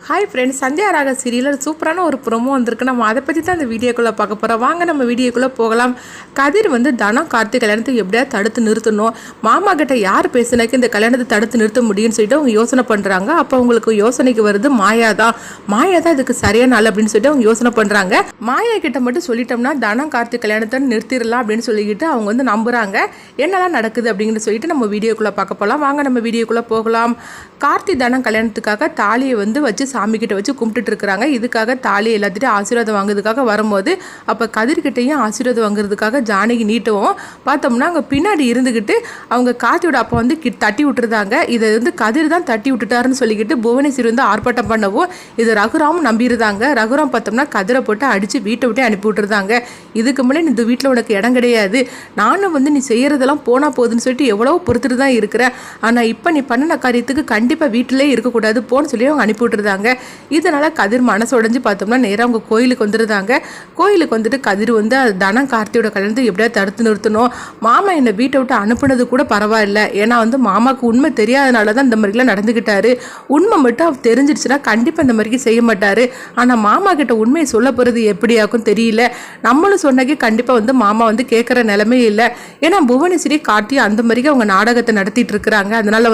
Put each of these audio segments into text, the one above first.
Hi friends, Sandhya ராக சீரியலில் சூப்பரான ஒரு ப்ரோமோ வந்திருக்கு. நம்ம அதை பற்றி தான் அந்த வீடியோக்குள்ளே பார்க்க போகிறோம். வாங்க நம்ம வீடியோக்குள்ளே போகலாம். கதிர் தனம் கார்த்திக் கல்யாணத்தை எப்படியாவது தடுத்து நிறுத்தணும், மாமா கிட்ட யார் பேசினாக்கி இந்த கல்யாணத்தை தடுத்து நிறுத்த முடியும்னு சொல்லிட்டு அவங்க யோசனை பண்ணுறாங்க. அப்போ அவங்களுக்கு யோசனைக்கு வருது மாயா தான் இதுக்கு சரியான ஆள் அப்படின்னு சொல்லிட்டு அவங்க யோசனை பண்ணுறாங்க. மாயா கிட்ட மட்டும் சொல்லிட்டோம்னா தனம் கார்த்திக் கல்யாணத்தை நிறுத்திடலாம் அப்படின்னு சொல்லிக்கிட்டு அவங்க நம்புகிறாங்க. என்னெல்லாம் நடக்குது அப்படின்னு சொல்லிட்டு நம்ம வீடியோக்குள்ளே பார்க்க போகலாம். வாங்க நம்ம வீடியோக்குள்ளே போகலாம். கார்த்திக் தனம் கல்யாணத்துக்காக தாலியை வச்சு சாமி கிட்ட வச்சு கும்பிட்டுட்டு இருக்கிறாங்க. இதுக்காக தாலி எல்லாத்திட்டையும் ஆசீர்வாதம் வாங்குறதுக்காக வரும்போது அப்போ கதிர்கிட்டையும் ஆசீர்வாதம் வாங்குறதுக்காக ஜானகி நீட்டவும் பார்த்தோம்னா அங்கே பின்னாடி இருந்துக்கிட்டு அவங்க கார்த்தியோட அப்பா தட்டி விட்டுருந்தாங்க. இதை கதிர் தான் தட்டி விட்டுட்டாருன்னு சொல்லிக்கிட்டு புவனேஸ்வரி ஆர்ப்பாட்டம் பண்ணவும் இது ரகுராமும் நம்பியிருந்தாங்க. ரகுராம் பார்த்தோம்னா கதிரை போட்டு அடித்து வீட்டை விட்டு அனுப்பி விட்டுருந்தாங்க. இதுக்கு முன்னாடி இந்த வீட்டில் உனக்கு இடம் கிடையாது, நானும் நீ செய்கிறதெல்லாம் போனால் போகுதுன்னு சொல்லிட்டு எவ்வளோ பொறுத்துட்டு தான் இருக்கிறேன், ஆனால் இப்போ நீ பண்ணின காரியத்துக்கு கண்டிப்பாக வீட்டிலே இருக்கக்கூடாது போன்னு சொல்லி அவங்க அனுப்பி விட்டுருந்தாங்க. இதனால் கதிர் மனசு உடஞ்சி பார்த்தோம்னா நேராக அவங்க கோயிலுக்கு வந்துருந்தாங்க. கோயிலுக்கு வந்துட்டு கதிர் தனம் கார்த்தியோட கல்யாணத்தை எப்படியாவது தடுத்து நிறுத்தணும், மாமா என்னை வீட்டை விட்டு அனுப்புனது கூட பரவாயில்ல, ஏன்னா மாமாவுக்கு உண்மை தெரியாதனால தான் இந்த மாதிரிலாம் நடந்துக்கிட்டாரு, உண்மை மட்டும் அவர் தெரிஞ்சிடுச்சுன்னா கண்டிப்பாக இந்த மாதிரிக்கு செய்ய மாட்டார், ஆனால் மாமா கிட்ட உண்மையை சொல்ல போகிறது எப்படியாக்கும் தெரியல, நம்மளும் சொன்னாக்கி கண்டிப்பாக மாமா கேட்குற நிலைமை இல்லை, ஏன்னா புவனேஸ்வரி கார்த்தி அந்த மாதிரிக்கு அவங்க நாடகத்தை நடத்திட்டு இருக்கிறாங்க. அதனால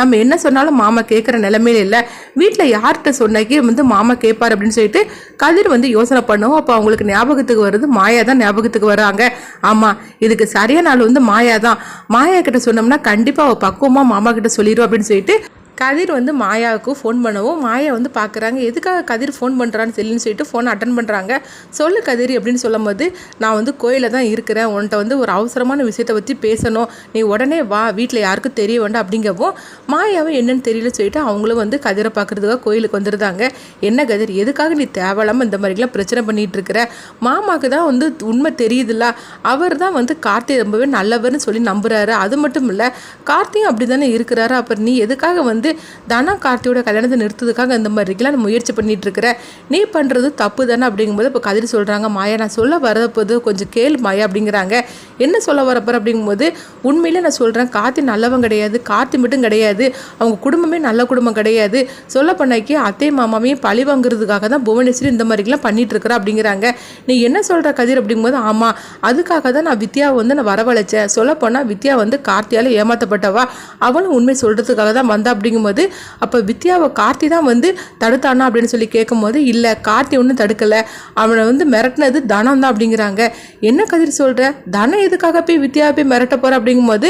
நம்ம என்ன சொன்னாலும் மாமா கேட்குற நிலைமையில இல்லை, வீட்டில் யார்கிட்ட சொன்னாக்கி மாமா கேட்பார் அப்படின்னு சொல்லிட்டு கதிர் யோசனை பண்ணுவோம். அப்போ அவங்களுக்கு ஞாபகத்துக்கு வருது மாயா தான் ஞாபகத்துக்கு வராங்க. ஆமாம், இதுக்கு சரியான நாள் மாயா தான், மாயா கிட்ட சொன்னோம்னா கண்டிப்பாக அவள் பக்குவமாக மாமா கிட்ட சொல்லிடும் அப்படின்னு சொல்லிட்டு கதிர் மாயாவுக்கு ஃபோன் பண்ணவும் மாயா பார்க்குறாங்க. எதுக்காக கதிர் ஃபோன் பண்ணுறான்னு சொல்லிட்டு ஃபோனை அட்டன் பண்ணுறாங்க. சொல்லு கதிர் அப்படின்னு சொல்லும் போது நான் கோயிலில் தான் இருக்கிறேன், உன்கிட்ட ஒரு அவசரமான விஷயத்தை பற்றி பேசணும், நீ உடனே வா, வீட்டில் யாருக்கும் தெரிய வேண்டாம் அப்படிங்கவும் மாயாவும் என்னன்னு தெரியல சொல்லிட்டு அவங்களும் கதிரை பார்க்குறதுக்காக கோயிலுக்கு வந்துருந்தாங்க. என்ன கதிர், எதுக்காக நீ தேவையில்லாமல் இந்த மாதிரிலாம் பிரச்சனை பண்ணிகிட்டு இருக்கிற, மாமாவுக்கு தான் உண்மை தெரியுதுல்ல, அவர் தான் கார்த்தி ரொம்பவே நல்லவர்னு சொல்லி நம்புகிறாரு, அது மட்டும் இல்லை கார்த்தியும் அப்படி தானே இருக்கிறாரு, அப்புறம் நீ எதுக்காக தனம் கார்த்தியோட கல்யாணத்தை நிறுத்துறதுக்காக இந்த மாதிரிலாம் முயற்சி பண்ணிட்டு இருக்கிற, நீ பண்ணுறது தப்பு தானே அப்படிங்கும்போது இப்போ கதிர் சொல்கிறாங்க மாயா நான் சொல்ல வரப்போது கொஞ்சம் கேள் மாயா அப்படிங்கிறாங்க. என்ன சொல்ல வரப்போற அப்படிங்கும்போது உண்மையிலே நான் சொல்கிறேன், கார்த்தி நல்லவன் கிடையாது, கார்த்தி மட்டும் கிடையாது, அவங்க குடும்பமே நல்ல குடும்பம் கிடையாது, சொல்ல பண்ணாக்கி அத்தை மாமாவையும் பழி வாங்குறதுக்காக தான் புவனேஸ்வரி இந்த மாதிரிலாம் பண்ணிட்டு இருக்கிறா அப்படிங்கிறாங்க. நீ என்ன சொல்கிற கதிர் அப்படிங்கும்போது ஆமாம், அதுக்காக தான் நான் வித்யாவை நான் வரவழைச்சேன், சொல்லப்போனால் வித்யா கார்த்தியால் ஏமாற்றப்பட்டவா, அவளும் உண்மை சொல்கிறதுக்காக தான் வந்தா அப்படிங்கும்போது அப்போ வித்யாவை கார்த்தி தான் தடுத்தானா அப்படின்னு சொல்லி கேட்கும்போது இல்லை கார்த்தி ஒன்றும் தடுக்கலை, அவனை மிரட்டினது தனம் தான் அப்படிங்கிறாங்க. என்ன கதிர் சொல்கிற, தனம் எதுக்காக போய் வித்யாவை போய் மிரட்ட போகிற அப்படிங்கும்போது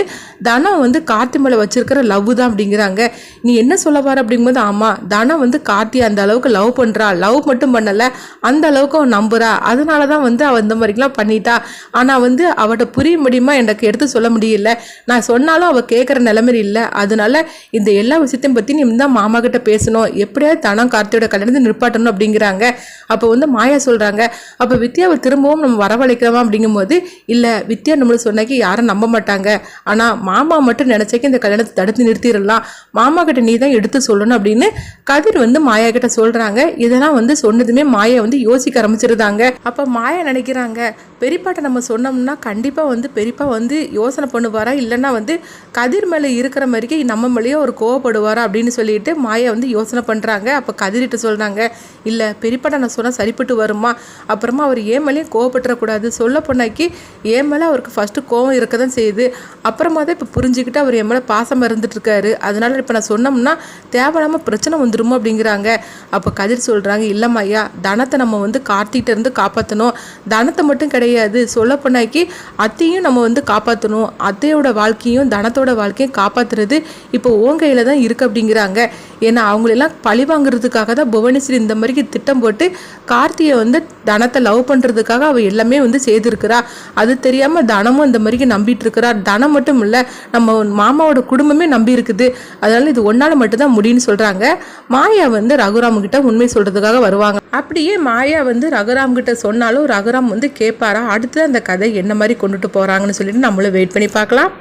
தனம் கார்த்தி மேலே வச்சிருக்கிற லவ் தான் அப்படிங்கிறாங்க. நீ என்ன சொல்ல வர அப்படிங்கும்போது ஆமாம், தனம் கார்த்தி அந்த அளவுக்கு லவ் பண்ணுறா, லவ் மட்டும் பண்ணலை அந்த அளவுக்கு அவன் நம்புறா, அதனால தான் அவன் இந்த மாதிரிலாம் பண்ணிட்டா, ஆனால் அவட்ட புரிய முடியுமா எனக்கு எடுத்து சொல்ல முடியல, நான் சொன்னாலும் அவள் கேட்குற நிலைமையில் இல்லை, அதனால இந்த எல்லா விஷயத்தையும் பற்றி நீ தான் மாமா கிட்ட பேசணும், எப்படியாவது தனம் கார்த்தியோட கல்யாணத்தை நிற்பாட்டணும் அப்படிங்கிறாங்க. அப்போ மாயா சொல்கிறாங்க அப்போ வித்யாவை திரும்பவும் நம்ம வரவழைக்கிறோமா அப்படிங்கும்போது இல்லை, வித்யா நம்மளுக்கு சொன்னாக்கி யாரும் நம்ப மாட்டாங்க, ஆனால் மாமா மட்டும் நினச்சாக்கி இந்த கல்யாணத்தை தடுத்து நிறுத்திடலாம், மாமா கிட்ட நீ தான் எடுத்து சொல்லணும் அப்படின்னு கதிர் மாயா கிட்ட சொல்கிறாங்க. இதெல்லாம் சொன்னதுமே மாயா யோசிக்க ஆரம்பிச்சிருந்தாங்க. அப்போ மாயா நினைக்கிறாங்க பெரியப்பாட்ட நம்ம சொன்னோம்னா கண்டிப்பாக பெரியப்பா யோசனை பண்ணுவாரா, இல்லைன்னா கதிர் மேலே இருக்கிற மாதிரிக்கு நம்ம மேலேயே ஒரு கோவப்படுவாரா அப்படின்னு சொல்லிட்டு மாயா யோசனை பண்ணுறாங்க. அப்போ கதிரிட்ட சொல்கிறாங்க இல்லை பெரியப்பாட்ட நான் சொன்னால் சரிப்பட்டு வருமா, அப்புறமா அவர் ஏன் மேலேயும் கோவப்பட்டுறக்கூடாது, சொல்ல போனாக்கி ஏன் மேலே அவருக்கு ஃபஸ்ட்டு கோவம் இருக்க தான் செய்யுது, அப்புறமா தான் இப்போ புரிஞ்சுக்கிட்டு அவர் என் மேலே பாசமாக இருந்துட்டுருக்காரு, அதனால் இப்போ நான் சொன்னோம்னா தேவையில்லாமல் பிரச்சனை வந்துருமோ அப்படிங்கிறாங்க. அப்போ கதிர் சொல்கிறாங்க இல்லைம்மாய்யா, தனத்தை நம்ம கார்த்திகிட்ட இருந்து காப்பாற்றணும், தனத்தை மட்டும் கிடையாது சொல்ல போனாக்கி அத்தையும் நம்ம காப்பாற்றணும், அத்தையோட வாழ்க்கையும் தனத்தோட வாழ்க்கையும் காப்பாற்றுறது இப்போ உன் கையில் தான் இருக்குது அப்படிங்கிறாங்க. ஏன்னா அவங்களெல்லாம் பழி வாங்குறதுக்காக தான் புவனேஸ்வரி இந்த மாதிரி திட்டம் போட்டு கார்த்தியை தனத்தை லவ் பண்ணுறதுக்காக அவள் எல்லாமே செய்திருக்கிறா, அது தெரியாமல் தனமும் இந்த மாதிரி நம்பிட்டு இருக்கிறா, தனம் மட்டும் இல்லை நம்ம மாமாவோட குடும்பமே நம்பி இருக்குது, அதனால இது ஒன்றால் மட்டும்தான் முடியும்னு சொல்கிறாங்க. மாயா ரகுராம் கிட்ட உண்மை சொல்கிறதுக்காக வருவாங்க. அப்படியே மாயா ரகுராம் கிட்ட சொன்னாலும் ரகுராம் கேட்பாரா, அடுத்து அந்த கதை என்ன மாதிரி கொண்டுட்டு போகிறாங்கன்னு சொல்லிட்டு நம்மளும் வெயிட் பண்ணி பார்க்கலாம்.